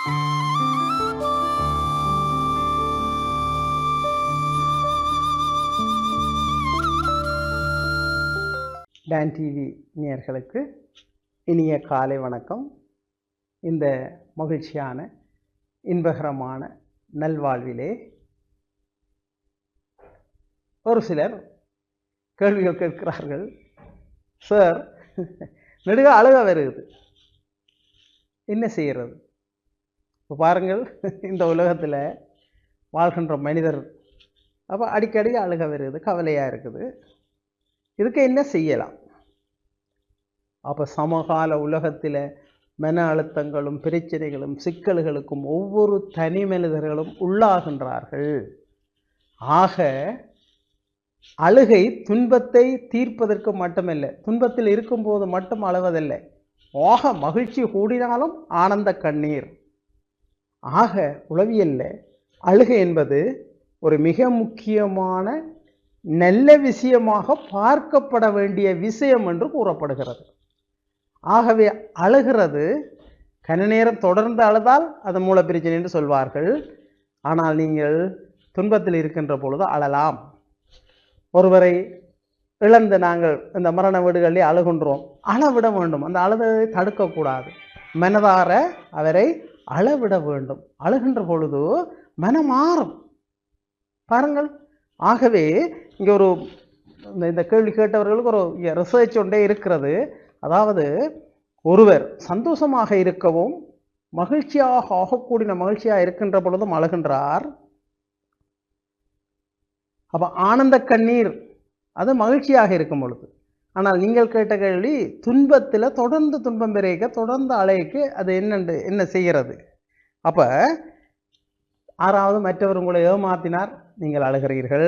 Don TV நேயர்களுக்கு இனிய காலை வணக்கம். இந்த மகிழ்ச்சியான இன்பகரமான நல்வாழ்விலே ஒரு சிலர் கேள்விகள் கேட்கிறார்கள். சார், நெடுக அழுக வருது, என்ன செய்கிறது? இப்போ பாருங்கள், இந்த உலகத்தில் வாழ்கின்ற மனிதர் அப்போ அடிக்கடி அழுக வருது, கவலையாக இருக்குது. இதுக்கு என்ன செய்யலாம்? அப்போ சமகால உலகத்தில் மன அழுத்தங்களும் பிரச்சனைகளும் சிக்கல்களுக்கும் ஒவ்வொரு தனி மனிதர்களும் உள்ளாகின்றார்கள். ஆக அழுகை துன்பத்தை தீர்ப்பதற்கு மட்டுமல்ல, துன்பத்தில் இருக்கும்போது மட்டும் அழுவதில்லை, ஆக மகிழ்ச்சி கூடினாலும் ஆனந்த கண்ணீர். ஆக உளவியல்ல அழுகை என்பது ஒரு மிக முக்கியமான நல்ல விஷயமாக பார்க்கப்பட வேண்டிய விஷயம் என்று கூறப்படுகிறது. ஆகவே அழுகிறது கன நேரம் தொடர்ந்து அழுதால் அது மூல பிரச்சனை என்று சொல்வார்கள். ஆனால் நீங்கள் துன்பத்தில் இருக்கின்ற பொழுது அழலாம். ஒருவரை இழந்து நாங்கள் இந்த மரண வீடுகளிலே அழுகின்றோம், அளவிட வேண்டும். அந்த அழுதலை தடுக்கக்கூடாது, மனதார அவரை அளவிட வேண்டும். அழுகின்ற பொழுது மனம் மாறும். பாருங்கள், ஆகவே இங்கே ஒரு இந்த கேள்வி கேட்டவர்களுக்கு ஒரு ரிசர்ச் ஒன்றே இருக்கிறது. அதாவது ஒருவர் சந்தோஷமாக இருக்கவும் மகிழ்ச்சியாக ஆகக்கூடிய மகிழ்ச்சியாக இருக்கின்ற பொழுதும் அழுகின்றார். அப்போ ஆனந்த கண்ணீர் அது மகிழ்ச்சியாக இருக்கும் பொழுது. ஆனால் நீங்கள் கேட்ட கேள்வி, துன்பத்தில் தொடர்ந்து துன்பம் பெருக தொடர்ந்து அழைக்கு அது என்ன செய்கிறது? அப்போ ஆறாவது, மற்றவர் உங்களை ஏமாற்றினார், நீங்கள் அழுகிறீர்கள்.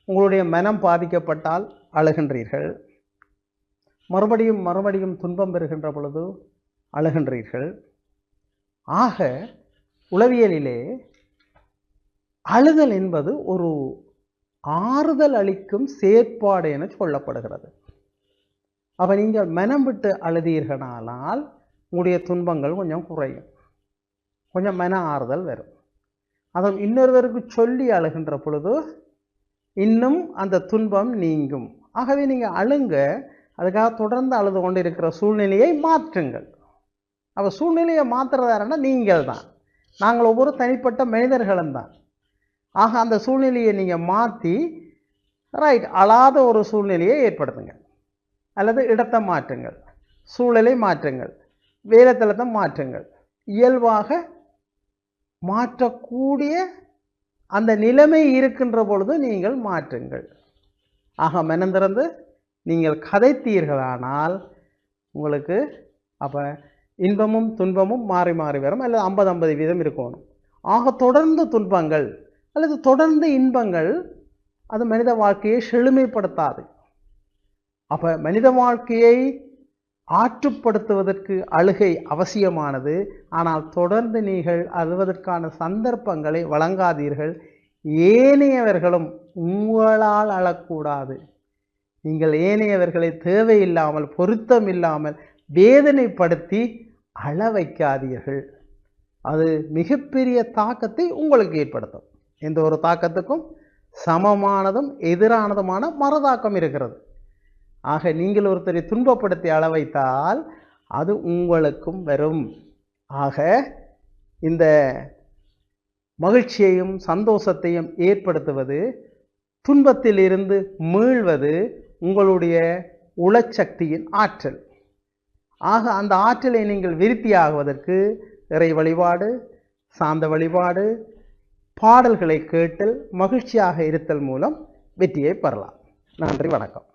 உங்களுடைய மனம் பாதிக்கப்பட்டால் அழுகின்றீர்கள். மறுபடியும் துன்பம் பெறுகின்ற பொழுது அழுகின்றீர்கள். ஆக உளவியலிலே அழுதல் என்பது ஒரு ஆறுதல் அளிக்கும் செயற்பாடு என சொல்லப்படுகிறது. அப்போ நீங்கள் மனம் விட்டு அழுதீர்களானால் உங்களுடைய துன்பங்கள் கொஞ்சம் குறையும், கொஞ்சம் மன ஆறுதல் வரும். அதை இன்னொருவருக்கு சொல்லி அழுகின்ற பொழுது இன்னும் அந்த துன்பம் நீங்கும். ஆகவே நீங்கள் அழுங்க, அதுக்காக தொடர்ந்து அழுது கொண்டு இருக்கிற சூழ்நிலையை மாற்றுங்கள். அப்போ சூழ்நிலையை மாற்றுறதாருன்னா நீங்கள் தான், நாங்கள் ஒவ்வொரு தனிப்பட்ட மனிதர்களும் தான். ஆக அந்த சூழ்நிலையை நீங்கள் மாற்றி ரைட் அழாத ஒரு சூழ்நிலையை ஏற்படுத்துங்க, அல்லது இடத்தை மாற்றுங்கள், சூழலை மாற்றுங்கள், வேலைத்தளத்தை மாற்றுங்கள். இயல்பாக மாற்றக்கூடிய அந்த நிலைமை இருக்கின்ற பொழுது நீங்கள் மாற்றுங்கள். ஆக மனந்திறந்து நீங்கள் கதைத்தீர்களானால் உங்களுக்கு அப்போ இன்பமும் துன்பமும் மாறி மாறி வரும், அல்லது 50-50 இருக்கணும். ஆக தொடர்ந்து துன்பங்கள் அல்லது தொடர்ந்து இன்பங்கள் அது மனித வாழ்க்கையை செழுமைப்படுத்தாது. அப்போ மனித வாழ்க்கையை ஆற்றுப்படுத்துவதற்கு அழுகை அவசியமானது. ஆனால் தொடர்ந்து நீங்கள் அழுவதற்கான சந்தர்ப்பங்களை வழங்காதீர்கள். ஏனையவர்களும் உங்களால் அழக்கூடாது. நீங்கள் ஏனையவர்களை தேவையில்லாமல் பொருத்தம் இல்லாமல் வேதனைப்படுத்தி அழ வைக்காதீர்கள். அது மிகப்பெரிய தாக்கத்தை உங்களுக்கு ஏற்படுத்தும். எந்த ஒரு தாக்கத்துக்கும் சமமானதும் எதிரானதுமான மறுதாக்கம் இருக்கிறது. ஆக நீங்கள் ஒருத்தரை துன்பப்படுத்தி அழ வைத்தால் அது உங்களுக்கும் வரும். ஆக இந்த மகிழ்ச்சியையும் சந்தோஷத்தையும் ஏற்படுத்துவது, துன்பத்தில் இருந்து மீள்வது உங்களுடைய உளச்சக்தியின் ஆற்றல். ஆக அந்த ஆற்றலை நீங்கள் விருத்தியாகுவதற்கு இறை வழிபாடு, சாந்த வழிபாடு, பாடல்களை கேட்டல், மகிழ்ச்சியாக இருத்தல் மூலம் வெற்றியை பெறலாம். நன்றி, வணக்கம்.